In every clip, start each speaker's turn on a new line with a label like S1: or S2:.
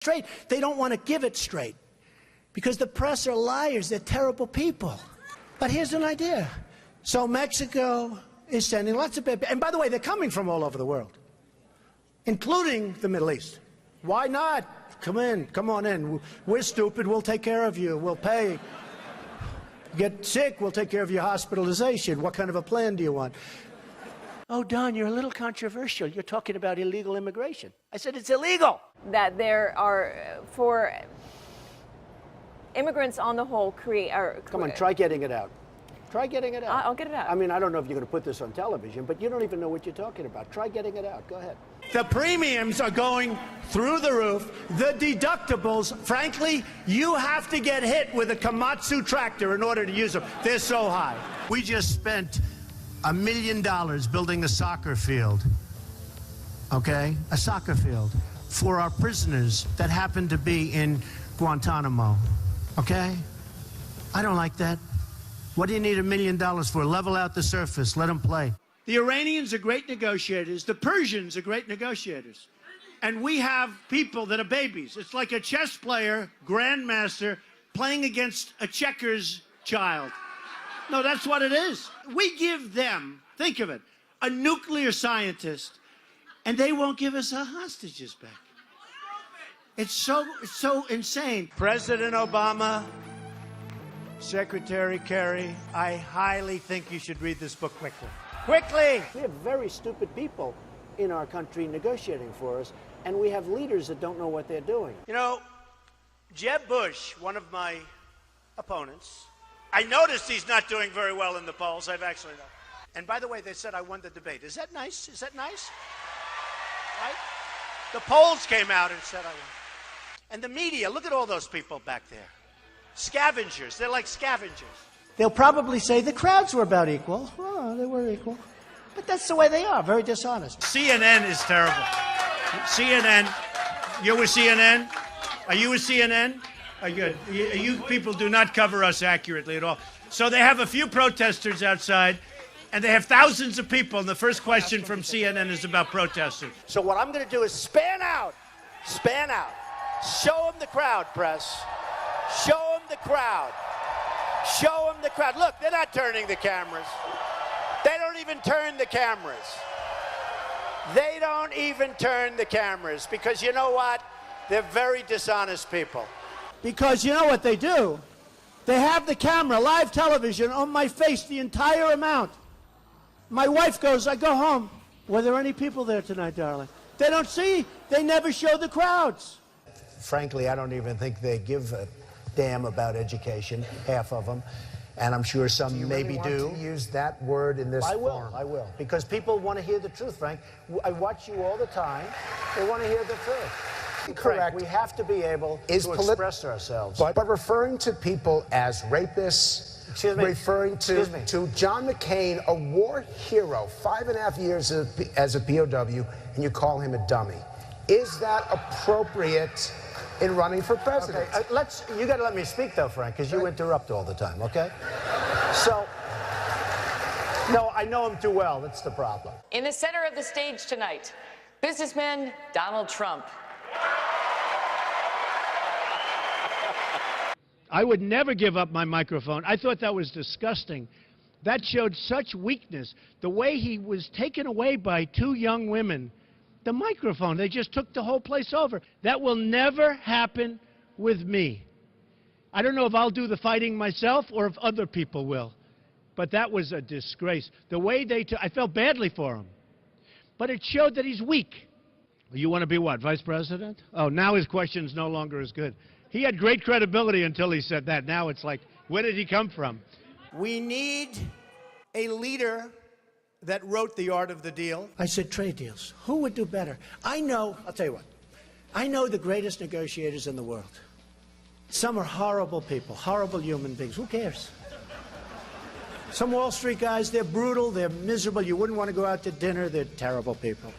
S1: straight. They don't want to give it straight because the press are liars. They're terrible people. But here's an idea. So Mexico is sending lots of people. And by the way, they're coming from all over the world, including the Middle East. Why not? Come in. Come on in. We're stupid. We'll take care of you. We'll pay. Get sick, we'll take care of your hospitalization. What kind of a plan do you want? Oh, Don, you're a little controversial. You're talking about illegal immigration. I said it's illegal.
S2: That there are, for immigrants on the whole,
S1: Come on, try getting it out. Try getting it out.
S2: I'll get it out.
S1: I mean, I don't know if you're going to put this on television, but you don't even know what you're talking about. Try getting it out. Go ahead. The premiums are going through the roof. The deductibles, frankly, you have to get hit with a Komatsu tractor in order to use them. They're so high. We just spent $1 million building a soccer field, okay? A soccer field for our prisoners that happen to be in Guantanamo, okay? I don't like that. What do you need $1 million for? Level out the surface. Let them play. The Iranians are great negotiators. The Persians are great negotiators. And we have people that are babies. It's like a chess player, grandmaster, playing against a checkers child. No, that's what it is. We give them, think of it, a nuclear scientist, and they won't give us our hostages back. It's so insane. President Obama, Secretary Kerry, I highly think you should read this book quickly. Quickly! We have very stupid people in our country negotiating for us, and we have leaders that don't know what they're doing. You know, Jeb Bush, one of my opponents, I noticed he's not doing very well in the polls. I've actually known. And by the way, they said I won the debate. Is that nice? Is that nice? Right? The polls came out and said I won. And the media, look at all those people back there. Scavengers. They're like scavengers. They'll probably say the crowds were about equal. Oh, they were equal. But that's the way they are, very dishonest. CNN is terrible. CNN. You're with CNN? Are you with CNN? Are good. You people do not cover us accurately at all. So they have a few protesters outside, and they have thousands of people, and the first question from CNN is about protesters. So what I'm going to do is span out. Span out. Show them the crowd, press. Show them the crowd. Show them the crowd. Look, they're not turning the cameras. They don't even turn the cameras. They don't even turn the cameras because you know what? They're very dishonest people. Because you know what they do? They have the camera, live television, on my face the entire amount. My wife goes, I go home. Were there any people there tonight, darling? They don't see. They never show the crowds. Frankly, I don't even think they give a damn about education, half of them. And I'm sure some maybe do.
S3: Want to use that word in this form?
S1: I will. Because people want to hear the truth, Frank. I watch you all the time. They want to hear the truth.
S3: Correct.
S1: Frank, we have to be able to express ourselves.
S3: But referring to people as rapists, referring to John McCain, a war hero, 5.5 years as a POW, and you call him a dummy. Is that appropriate in running for president?
S1: Okay, you got to let me speak, though, Frank, because you interrupt all the time, okay? So, no, I know him too well. That's the problem.
S4: In the center of the stage tonight, businessman Donald Trump.
S1: I would never give up my microphone. I thought that was disgusting. That showed such weakness. The way he was taken away by two young women. The microphone, they just took the whole place over. That will never happen with me. I don't know if I'll do the fighting myself or if other people will. But that was a disgrace. The way they took, I felt badly for him. But it showed that he's weak. You want to be what, vice president? Oh, now his question's no longer as good. He had great credibility until he said that. Now it's like, where did he come from? We need a leader that wrote The Art of the Deal. I said trade deals. Who would do better? I know, I'll tell you what. I know the greatest negotiators in the world. Some are horrible people, horrible human beings. Who cares? Some Wall Street guys, they're brutal, they're miserable. You wouldn't want to go out to dinner. They're terrible people.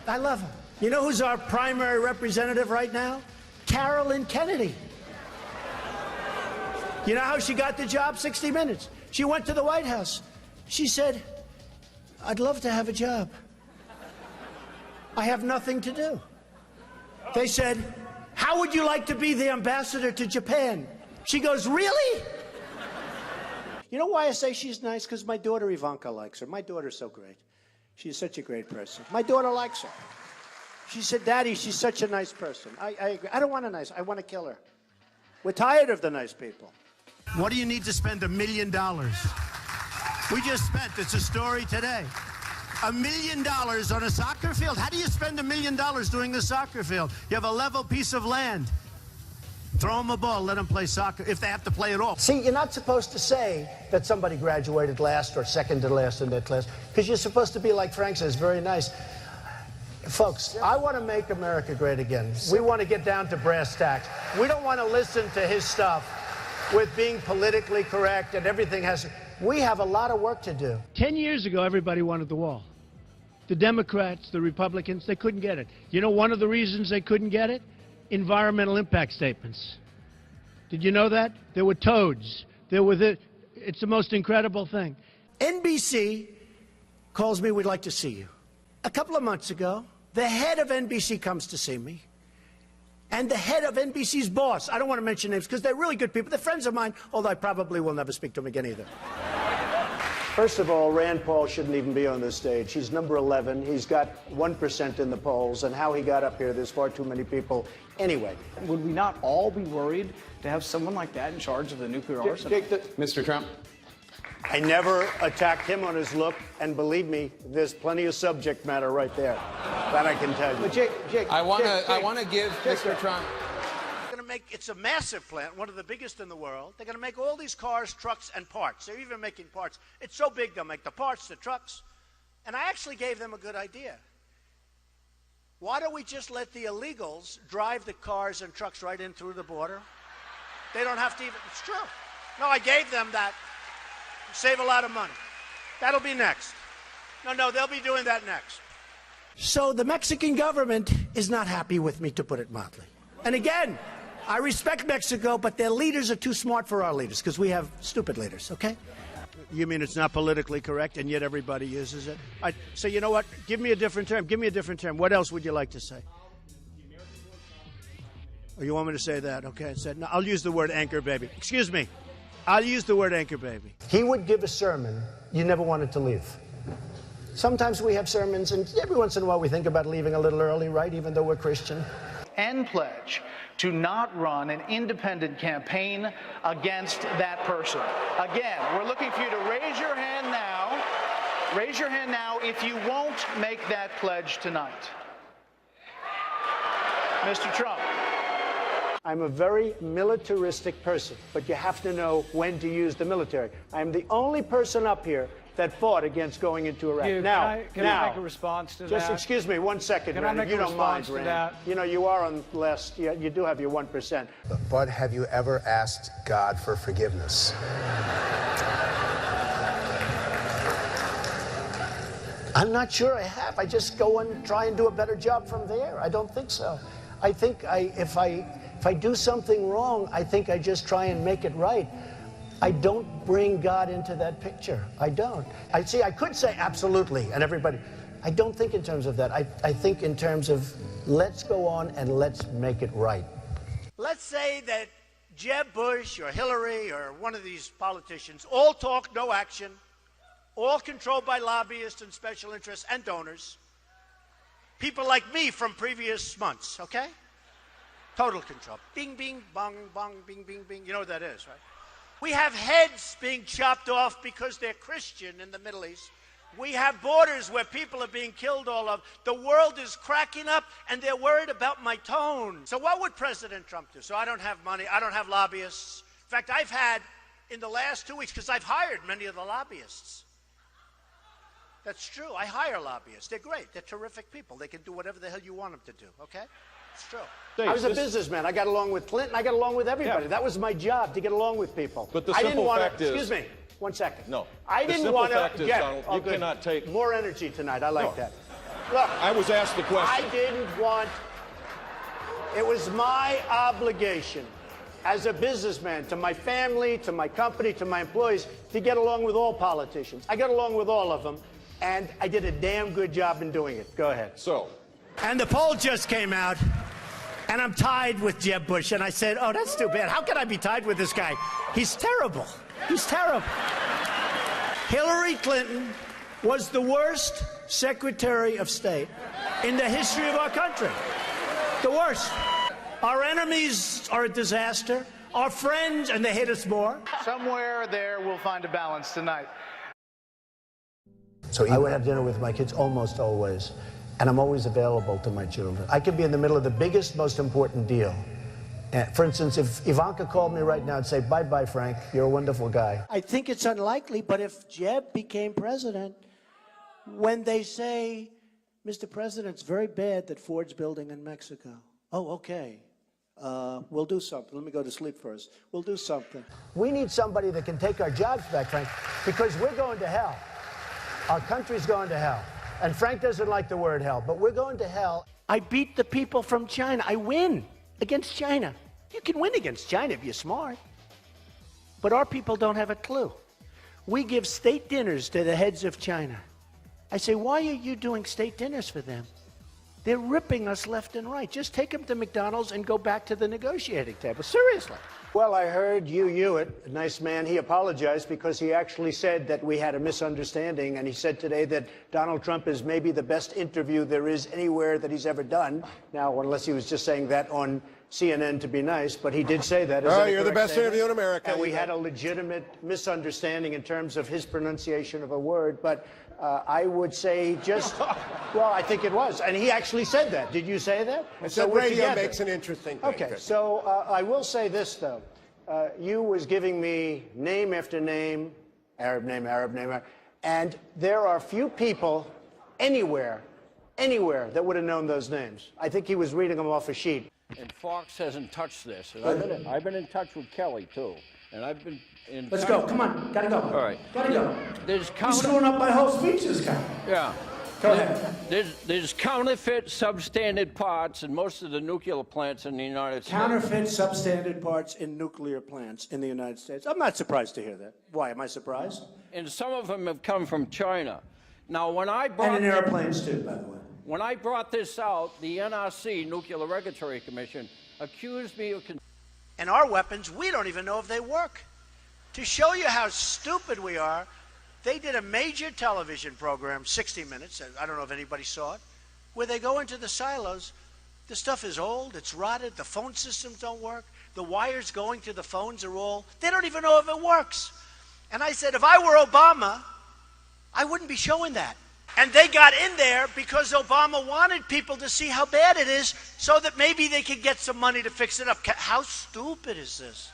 S1: I love them. You know who's our primary representative right now? Carolyn Kennedy. You know how she got the job? 60 Minutes. She went to the White House. She said, I'd love to have a job. I have nothing to do. They said, how would you like to be the ambassador to Japan? She goes, really? You know why I say she's nice? Because my daughter Ivanka likes her. My daughter's so great. She's such a great person. My daughter likes her. She said, Daddy, she's such a nice person. I agree. I don't want a nice, I want to kill her. We're tired of the nice people. What do you need to spend $1 million? We just spent, it's a story today, $1 million on a soccer field. How do you spend $1 million doing a soccer field? You have a level piece of land. Throw them a ball, let them play soccer, if they have to play at all. See, you're not supposed to say that somebody graduated last or second to last in their class, because you're supposed to be, like Frank says, very nice. Folks, I want to make America great again. We want to get down to brass tacks. We don't want to listen to his stuff with being politically correct and everything has... We have a lot of work to do.
S5: 10 years ago, everybody wanted the wall. The Democrats, the Republicans, they couldn't get it. You know one of the reasons they couldn't get it? Environmental impact statements. Did you know that? There were toads. There were it's the most incredible thing.
S1: NBC calls me, we'd like to see you. A couple of months ago, the head of NBC comes to see me. And the head of NBC's boss, I don't want to mention names because they're really good people. They're friends of mine, although I probably will never speak to them again either. First of all, Rand Paul shouldn't even be on this stage. He's number 11. He's got 1% in the polls, and how he got up here, there's far too many people. Anyway.
S6: Would we not all be worried to have someone like that in charge of the nuclear arsenal?
S7: Mr. Trump.
S1: I never attacked him on his look, and believe me, there's plenty of subject matter right there. That I can tell you.
S6: But Jake,
S7: I want to give Mr. Trump.
S1: It's a massive plant, one of the biggest in the world. They're going to make all these cars, trucks, and parts. They're even making parts. It's so big, they'll make the parts, the trucks. And I actually gave them a good idea. Why don't we just let the illegals drive the cars and trucks right in through the border? They don't have to even, it's true. No, I gave them that. Save a lot of money. That'll be next. No, they'll be doing that next. So the Mexican government is not happy with me, to put it mildly. And again, I respect Mexico, but their leaders are too smart for our leaders, because we have stupid leaders, okay? You mean it's not politically correct, and yet everybody uses it? So you know what? Give me a different term. Give me a different term. What else would you like to say? Oh, you want me to say that? Okay, no, I'll use the word anchor baby. Excuse me. I'll use the word anchor baby. He would give a sermon you never wanted to leave. Sometimes we have sermons, and every once in a while we think about leaving a little early, right, even though we're Christian.
S6: and pledge to not run an independent campaign against that person. Again, we're looking for you to raise your hand now. Raise your hand now if you won't make that pledge tonight. Mr. Trump.
S1: I'm a very militaristic person, but you have to know when to use the military. I'm the only person up here that fought against going into Iraq.
S6: Can I make a response to that?
S1: Just excuse me 1 second, Rand, if you don't mind, Rand. You know, you are on less, you do have your 1%.
S3: But have you ever asked God for forgiveness?
S1: I'm not sure I have. I just go and try and do a better job from there. I don't think so. I think if I do something wrong, I think I just try and make it right. I don't bring God into that picture. I don't. I could say absolutely, and everybody. I don't think in terms of that. I think in terms of let's go on and let's make it right. Let's say that Jeb Bush or Hillary or one of these politicians, all talk, no action, all controlled by lobbyists and special interests and donors. People like me from previous months, okay? Total control. Bing, bing, bong, bong, bing, bing, bing. You know what that is, right? We have heads being chopped off because they're Christian in the Middle East. We have borders where people are being killed all over. The world is cracking up, and they're worried about my tone. So what would President Trump do? So I don't have money. I don't have lobbyists. In fact, I've had, in the last 2 weeks, because I've hired many of the lobbyists. That's true. I hire lobbyists. They're great. They're terrific people. They can do whatever the hell you want them to do, okay? It's true. I was a businessman. I got along with Clinton. I got along with everybody. Yeah. That was my job, to get along with people.
S8: But the simple fact is...
S1: Excuse me. 1 second.
S8: No.
S1: I didn't want to...
S8: Donald, you cannot take...
S1: More energy tonight. I like that. Look.
S8: I was asked the question.
S1: I didn't want... It was my obligation as a businessman to my family, to my company, to my employees, to get along with all politicians. I got along with all of them, and I did a damn good job in doing it. Go ahead.
S8: So...
S1: And the poll just came out. And I'm tied with Jeb Bush. And I said, oh, that's too bad. How can I be tied with this guy? He's terrible. He's terrible. Hillary Clinton was the worst Secretary of State in the history of our country. The worst. Our enemies are a disaster. Our friends, and they hate us more.
S6: Somewhere there we'll find a balance tonight.
S3: So
S1: I would have dinner with my kids almost always, and I'm always available to my children. I could be in the middle of the biggest, most important deal. For instance, if Ivanka called me right now and say, bye-bye, Frank, you're a wonderful guy. I think it's unlikely, but if Jeb became president, when they say, Mr. President, it's very bad that Ford's building in Mexico. Oh, okay. We'll do something. Let me go to sleep first. We'll do something. We need somebody that can take our jobs back, Frank, because we're going to hell. Our country's going to hell. And Frank doesn't like the word hell, but we're going to hell. I beat the people from China. I win against China. You can win against China if you're smart. But our people don't have a clue. We give state dinners to the heads of China. I say, why are you doing state dinners for them? They're ripping us left and right. Just take them to McDonald's and go back to the negotiating table. Seriously. Well, I heard Hugh Hewitt, a nice man, he apologized because he actually said that we had a misunderstanding, and he said today that Donald Trump is maybe the best interview there is anywhere that he's ever done. Now, unless he was just saying that on CNN to be nice, but he did say that.
S8: Oh, you're the best interview in America.
S1: And we had a legitimate misunderstanding in terms of his pronunciation of a word, but I would say just, well, I think it was. And he actually said that. Did you say that?
S8: And so radio makes an interesting thing.
S1: Okay, so I will say this, though. You was giving me name after name, Arab name, and there are few people anywhere that would have known those names. I think he was reading them off a sheet.
S9: And Fox hasn't touched this. And I've been in touch with Kelly, too. And I've been in
S1: Let's go. Come on. Gotta go.
S9: All right.
S1: Gotta go.
S9: You're
S1: screwing up my whole speech this guy.
S9: Yeah.
S1: Go ahead.
S9: There's counterfeit substandard parts in most of the nuclear plants in the United States.
S1: Counterfeit substandard parts in nuclear plants in the United States. I'm not surprised to hear that. Why? Am I surprised?
S9: And some of them have come from China. Now, when I brought...
S1: And in airplanes, too, by the way.
S9: When I brought this out, the NRC, Nuclear Regulatory Commission, accused me of...
S1: And our weapons, we don't even know if they work. To show you how stupid we are, they did a major television program, 60 Minutes, I don't know if anybody saw it, where they go into the silos. The stuff is old, it's rotted, the phone systems don't work, the wires going to the phones are all, they don't even know if it works. And I said, if I were Obama, I wouldn't be showing that. And they got in there because Obama wanted people to see how bad it is so that maybe they could get some money to fix it up. How stupid is this?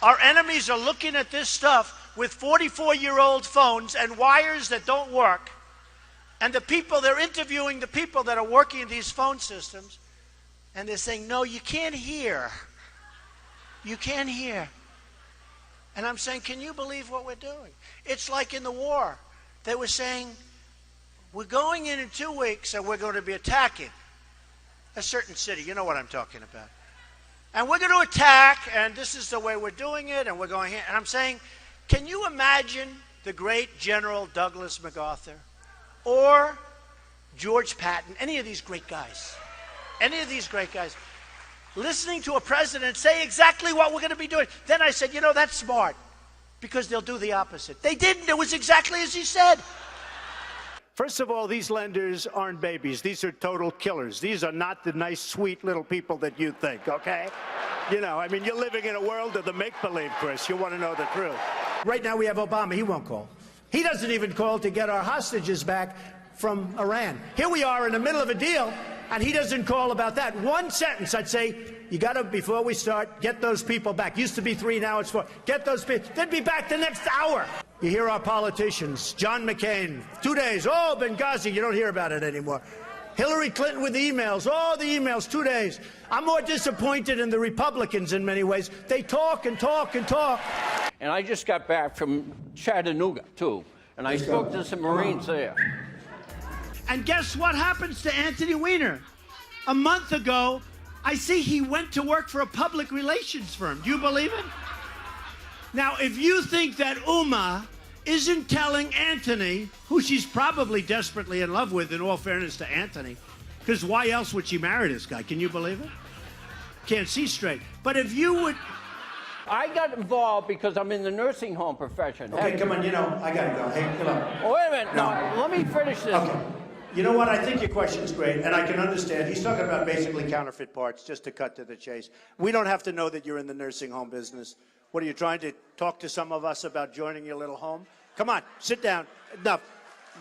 S1: Our enemies are looking at this stuff with 44-year-old phones and wires that don't work. And the people, they're interviewing the people that are working in these phone systems, and they're saying, no, you can't hear. You can't hear. And I'm saying, can you believe what we're doing? It's like in the war. They were saying, we're going in 2 weeks and we're going to be attacking a certain city. You know what I'm talking about. And we're going to attack, and this is the way we're doing it, and we're going here. And I'm saying, can you imagine the great General Douglas MacArthur or George Patton, any of these great guys, listening to a president say exactly what we're going to be doing? Then I said, you know, that's smart, because they'll do the opposite. They didn't. It was exactly as he said. First of all, these lenders aren't babies. These are total killers. These are not the nice, sweet little people that you think, okay? You know, I mean, you're living in a world of the make-believe, Chris. You want to know the truth. Right now we have Obama. He won't call. He doesn't even call to get our hostages back from Iran. Here we are in the middle of a deal, and he doesn't call about that. One sentence, I'd say, you got to, before we start, get those people back. Used to be 3, now it's 4. Get those people. They'd be back the next hour. You hear our politicians, John McCain, 2 days, oh, Benghazi, you don't hear about it anymore. Hillary Clinton with the emails, oh, the emails, 2 days. I'm more disappointed in the Republicans in many ways. They talk and talk and talk.
S9: And I just got back from Chattanooga, too, and I spoke to some Marines there.
S5: And guess what happens to Anthony Weiner? A month ago, I see he went to work for a public relations firm. Do you believe it? Now, if you think that Uma isn't telling Anthony, who she's probably desperately in love with, in all fairness to Anthony, Because why else would she marry this guy? Can you believe it? Can't see straight. But if you would...
S9: I got involved because I'm in the nursing home profession.
S1: Okay, come on, you know, I gotta go. Hey, come on.
S9: Oh, wait a minute. No, let me finish this.
S1: Okay. You know what? I think your question's great, and I can understand. He's talking about basically counterfeit parts, just to cut to the chase. We don't have to know that you're in the nursing home business. What, are you trying to talk to some of us about joining your little home? Come on, sit down. Enough.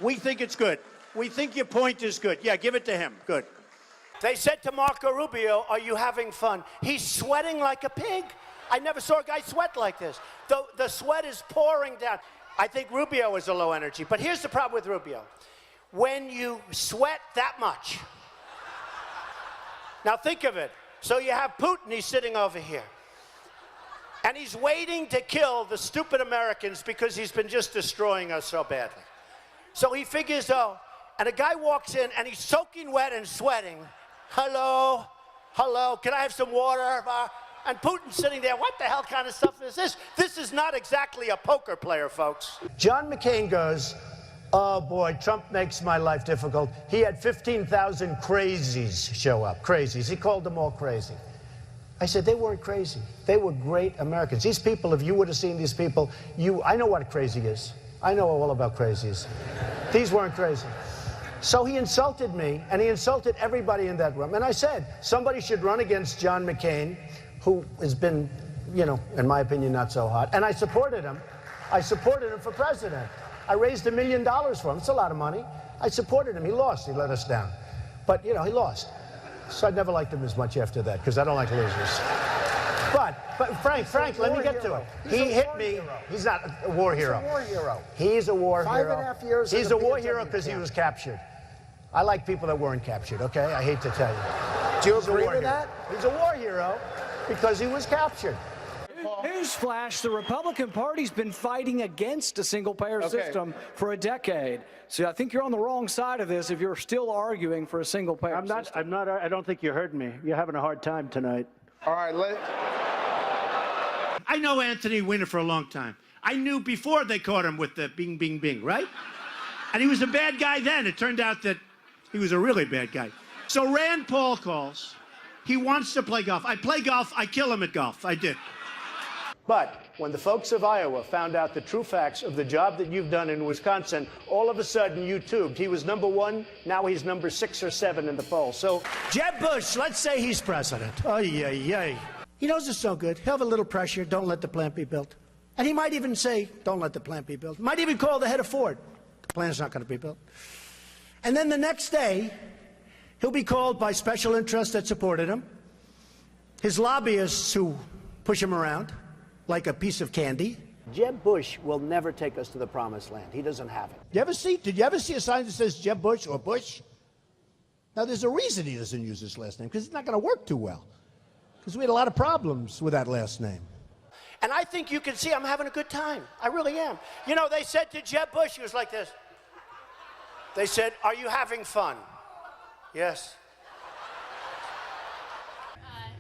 S1: We think it's good. We think your point is good. Yeah, give it to him. Good. They said to Marco Rubio, are you having fun? He's sweating like a pig. I never saw a guy sweat like this. The sweat is pouring down. I think Rubio is a low energy, but here's the problem with Rubio. When you sweat that much, now think of it. So you have Putin, he's sitting over here. And he's waiting to kill the stupid Americans because he's been just destroying us so badly. So he figures, oh, and a guy walks in and he's soaking wet and sweating. Hello, hello, can I have some water? And Putin's sitting there, what the hell kind of stuff is this? This is not exactly a poker player, folks.
S3: John McCain goes, oh boy, Trump makes my life difficult. He had 15,000 crazies show up, crazies. He called them all crazy. I said, they weren't crazy. They were great Americans. These people, if you would have seen these people, I know what crazy is. I know all about crazies. These weren't crazy. So he insulted me, and he insulted everybody in that room. And I said, somebody should run against John McCain, who has been, you know, in my opinion, not so hot. And I supported him. I supported him for president. I raised $1 million for him. It's a lot of money. I supported him. He lost. He let us down. But, you know, he lost. So I never liked him as much after that, because I don't like losers. But Frank, let me get to it. He hit me. He's not a war hero.
S8: He's a war hero.
S3: He's a war hero.
S8: 5.5 years.
S3: He's a war hero because he was captured. I like people that weren't captured, okay? I hate to tell you.
S8: Do you agree with that?
S3: He's a war hero because he was captured.
S10: Newsflash, the Republican Party's been fighting against a single-payer system for a decade. So I think you're on the wrong side of this if you're still arguing for a single-payer system.
S5: I don't think you heard me. You're having a hard time tonight.
S8: All right,
S5: I know Anthony Weiner for a long time. I knew before they caught him with the bing, bing, bing, right? And he was a bad guy then. It turned out that he was a really bad guy. So Rand Paul calls. He wants to play golf. I play golf. I kill him at golf. I did.
S1: But when the folks of Iowa found out the true facts of the job that you've done in Wisconsin, all of a sudden you tubed. He was #1, now he's number 6 or 7 in the poll. So
S5: Jeb Bush, let's say he's president. Oh, yeah. He knows it's no good. He'll have a little pressure. Don't let the plant be built. And he might even say, don't let the plant be built. Might even call the head of Ford. The plant's not going to be built. And then the next day, he'll be called by special interests that supported him, his lobbyists who push him around like a piece of candy.
S1: Jeb Bush will never take us to the promised land. He doesn't have it.
S5: Did you ever see a sign that says Jeb Bush or Bush? Now, there's a reason he doesn't use his last name, because it's not going to work too well. Because we had a lot of problems with that last name.
S1: And I think you can see I'm having a good time. I really am. You know, they said to Jeb Bush, he was like this. They said, are you having fun? Yes.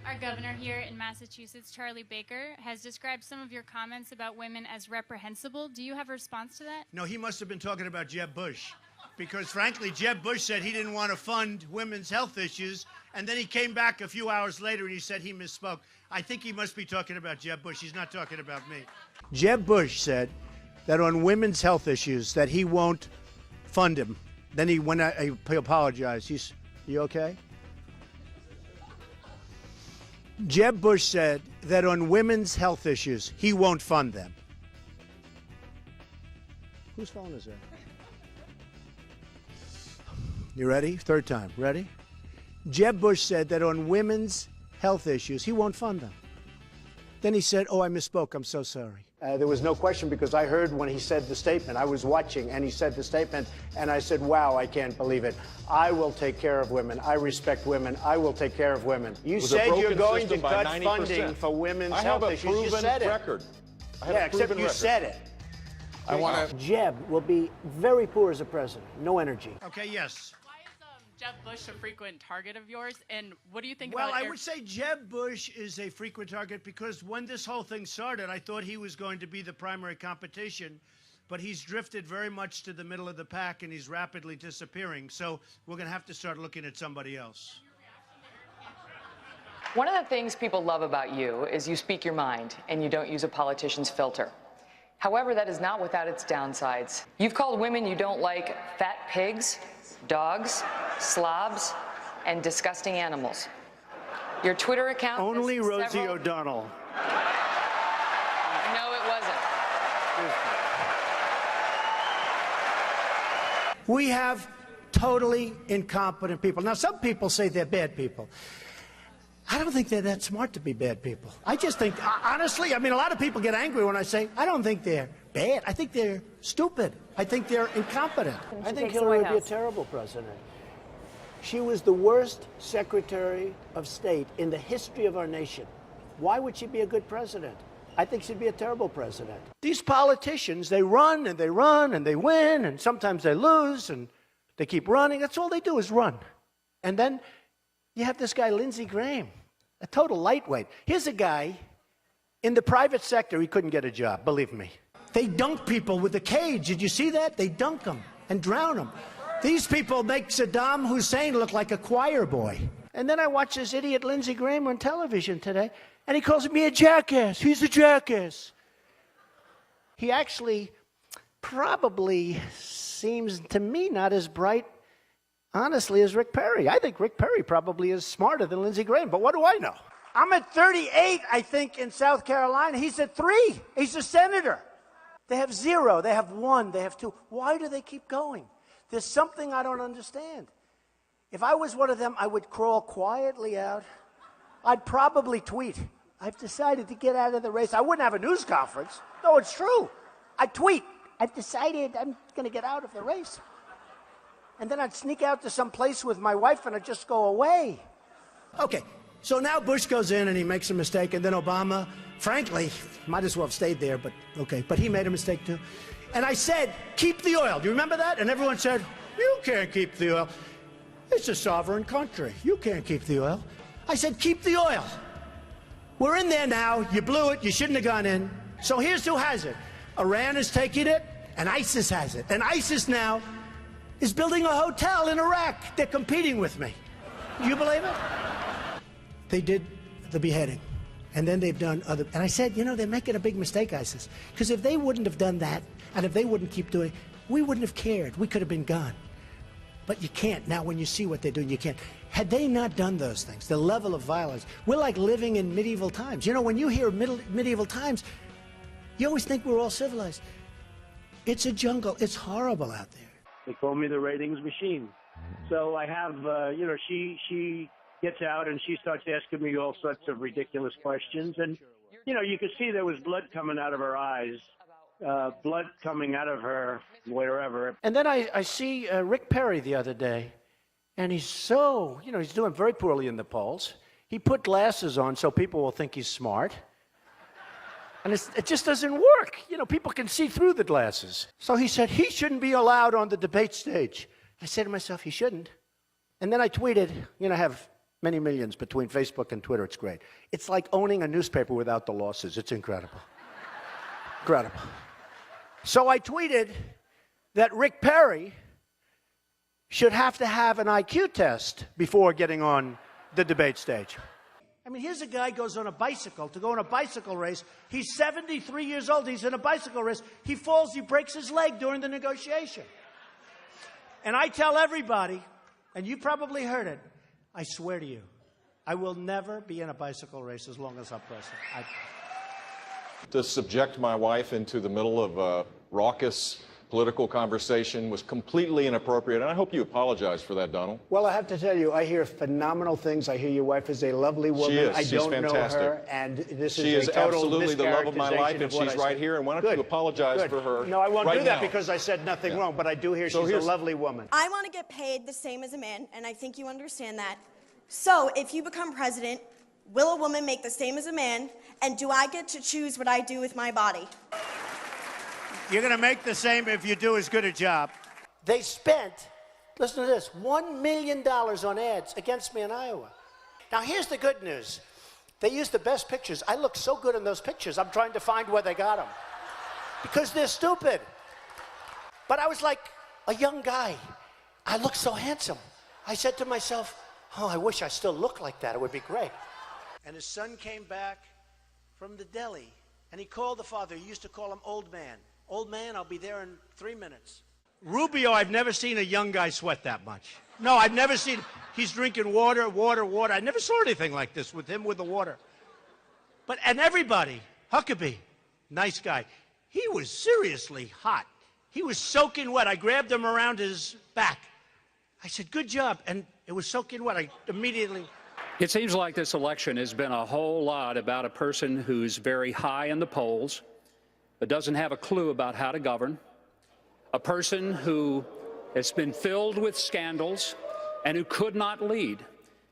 S11: Our governor here in Massachusetts, Charlie Baker, has described some of your comments about women as reprehensible. Do you have a response to that?
S5: No, he must have been talking about Jeb Bush. Because, frankly, Jeb Bush said he didn't want to fund women's health issues, and then he came back a few hours later and he said he misspoke. I think he must be talking about Jeb Bush. He's not talking about me. Jeb Bush said that on women's health issues that he won't fund him. Then he apologized. You okay? Jeb Bush said that on women's health issues, he won't fund them. Whose phone is that? You ready? Third time. Ready? Jeb Bush said that on women's health issues, he won't fund them. Then he said, oh, I misspoke. I'm so sorry.
S1: There was no question, because I heard when he said the statement. I was watching, and he said the statement, and I said, wow, I can't believe it. I will take care of women. I respect women. I will take care of women. You said you're going to cut funding for women's health issues. You said it. Yeah, except you said it.
S7: I want to.
S1: Jeb will be very poor as a president. No energy.
S5: Okay, yes.
S12: Why is Jeb Bush a frequent target of yours, and what do you think
S5: about
S12: it?
S5: Well, I would say Jeb Bush is a frequent target because when this whole thing started, I thought he was going to be the primary competition. but he's drifted very much to the middle of the pack, and he's rapidly disappearing. So we're going to have to start looking at somebody else.
S4: One of the things people love about you is you speak your mind and you don't use a politician's filter. However, that is not without its downsides. You've called women you don't like fat pigs, dogs, slobs, and disgusting animals. Your Twitter account...
S1: Only Rosie O'Donnell.
S4: No, it wasn't.
S1: We have totally incompetent people. Now, some people say they're bad people. I don't think they're that smart to be bad people. I just think, honestly, I mean, a lot of people get angry when I say, I don't think they're bad. I think they're stupid. I think they're incompetent. I think Hillary would be a terrible president. She was the worst Secretary of State in the history of our nation. Why would she be a good president? I think she'd be a terrible president. These politicians, they run and they run and they win, and sometimes they lose and they keep running. That's all they do is run. And then you have this guy, Lindsey Graham, a total lightweight. Here's a guy in the private sector, he couldn't get a job, believe me. They dunk people with a cage. Did you see that? They dunk them and drown them. These people make Saddam Hussein look like a choir boy. And then I watch this idiot Lindsey Graham on television today, and he calls me a jackass. He's a jackass. He actually probably seems to me not as bright, honestly, as Rick Perry. I think Rick Perry probably is smarter than Lindsey Graham, but what do I know? I'm at 38, I think, in South Carolina. He's at 3. He's a senator. They have 0. They have 1. They have 2. Why do they keep going? There's something I don't understand. If I was one of them, I would crawl quietly out. I'd probably tweet, I've decided to get out of the race. I wouldn't have a news conference. No, it's true. I'd tweet, I've decided I'm going to get out of the race. And then I'd sneak out to some place with my wife and I'd just go away. Okay, so now Bush goes in and he makes a mistake, and then Obama, frankly, might as well have stayed there, but okay, but he made a mistake too. And I said, keep the oil. Do you remember that? And everyone said, you can't keep the oil. It's a sovereign country. You can't keep the oil. I said, keep the oil. We're in there now. You blew it. You shouldn't have gone in. So here's who has it. Iran is taking it, and ISIS has it. And ISIS now is building a hotel in Iraq. They're competing with me. Do you believe it? They did the beheading. And then they've done other... And I said, you know, they're making a big mistake, ISIS. Because if they wouldn't have done that, and if they wouldn't keep doing it, we wouldn't have cared. We could have been gone. But you can't. Now, when you see what they're doing, you can't. Had they not done those things, the level of violence, we're like living in medieval times. You know, when you hear medieval times, you always think we're all civilized. It's a jungle. It's horrible out there.
S13: They call me the ratings machine. So I have, you know, she gets out and she starts asking me all sorts of ridiculous questions. And, you know, you could see there was blood coming out of her eyes, blood coming out of her wherever.
S1: And then I see Rick Perry the other day, and he's so, you know, he's doing very poorly in the polls. He put glasses on so people will think he's smart. And it just doesn't work. You know, people can see through the glasses. So he said he shouldn't be allowed on the debate stage. I said to myself, he shouldn't. And then I tweeted, you know, I have many millions between Facebook and Twitter. It's great. It's like owning a newspaper without the losses. It's incredible. Incredible. So I tweeted that Rick Perry should have to have an IQ test before getting on the debate stage. I mean, here's a guy goes on a bicycle to go on a bicycle race. He's 73 years old. He's in a bicycle race. He falls. He breaks his leg during the negotiation. And I tell everybody, and you probably heard it, I swear to you, I will never be in a bicycle race as long as I'm president.
S14: To subject my wife into the middle of a raucous political conversation was completely inappropriate, and I hope you apologize for that, Donald.
S3: Well, I have to tell you, I hear phenomenal things. I hear your wife is a lovely woman.
S14: She is.
S3: I
S14: She's
S3: don't
S14: fantastic.
S3: know her, and this
S14: she
S3: is a total
S14: absolutely the love of my life, and
S3: mischaracterization of what
S14: she's
S3: I
S14: right
S3: said.
S14: here, and why don't
S3: Good.
S14: you apologize
S3: Good.
S14: for her?
S3: No, I won't
S14: right
S3: do that
S14: now.
S3: because I said nothing wrong, but I do hear
S14: So
S3: she's a lovely woman.
S15: I want to get paid the same as a man, and I think you understand that. So if you become president, will a woman make the same as a man, and do I get to choose what I do with my body?
S1: You're going to make the same if you do as good a job. They spent, listen to this, $1 million on ads against me in Iowa. Now, here's the good news. They used the best pictures. I look so good in those pictures, I'm trying to find where they got them. Because they're stupid. But I was like a young guy. I looked so handsome. I said to myself, oh, I wish I still looked like that. It would be great. And his son came back from the deli, and he called the father. He used to call him Old Man. Old Man, I'll be there in 3 minutes. Rubio, I've never seen a young guy sweat that much. No, I've never seen. He's drinking water. I never saw anything like this with him with the water. And everybody, Huckabee, nice guy. He was seriously hot. He was soaking wet. I grabbed him around his back. I said, good job. And it was soaking wet. I immediately...
S16: It seems like this election has been a whole lot about a person who's very high in the polls, but doesn't have a clue about how to govern, a person who has been filled with scandals and who could not lead.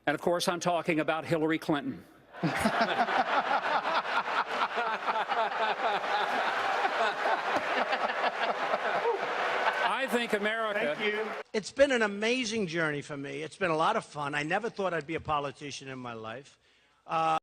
S16: And, of course, I'm talking about Hillary Clinton. I think America...
S1: Thank you. It's been an amazing journey for me. It's been a lot of fun. I never thought I'd be a politician in my life.